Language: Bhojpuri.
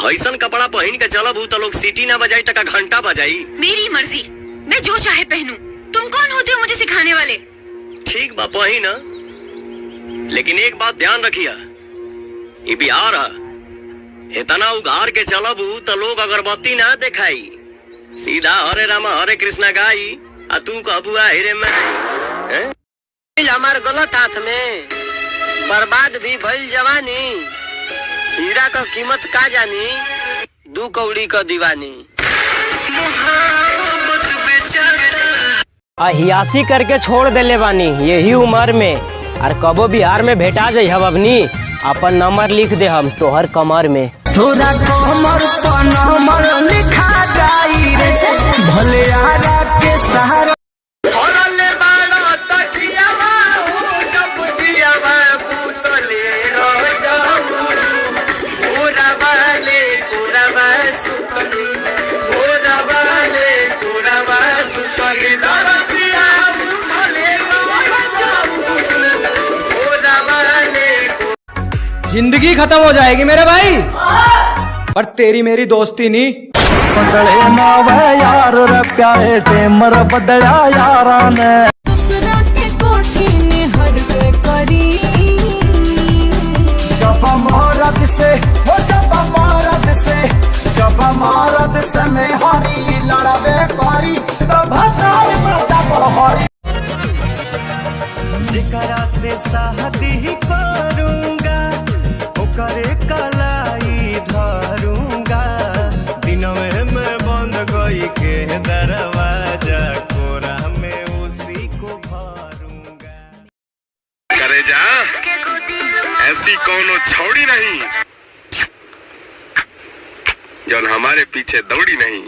हईसन कपड़ा पहन के चलब तो लोग सीटी ना बजाई तक घंटा बजाई। मेरी मर्जी, मैं जो चाहे पहनूं। तुम कौन होते हो मुझे सिखाने वाले? ठीक बा पहन, लेकिन एक बात ध्यान रखिया, ये बिहार है, इतना उघार के चलब तो लोग अगरबत्ती ना दिखाई, सीधा हरे रामा हरे कृष्णा गाई आ तू कहबुआ हेरे में हमार गलत हाथ में बर्बाद भी भइल जवानी, हीरा का कीमत का जानी, 2 कौड़ी का दीवानी। अहियासी करके छोड़ देले बानी यही उम्र में, और कबो बिहार में भेटा जाइ हम अपनी, अपन नंबर लिख दे हम तोहर कमर में। तोरा कमर पर नंबर लिखा जाई रे, भले आरा के सहारा जिंदगी खत्म हो जाएगी मेरे भाई, पर तेरी मेरी दोस्ती नहीं। बदले ना वे यार रे प्यारे टेमर बदला यारा ने, दूसरा के कोठी ने हरवे करी, जब मरद से वो जब मरद से, जब मरद से में हरी लड़वे करी, तब हतार में जब हरी जिकरा से शादी करूंगा ओकरे कलाई धरूंगा, दिनवे में बंद गई के दरवाजा, कोरा में उसी को भरूंगा। करे जा ऐसी कोनो छोड़ी नहीं जो हमारे पीछे दौड़ी नहीं।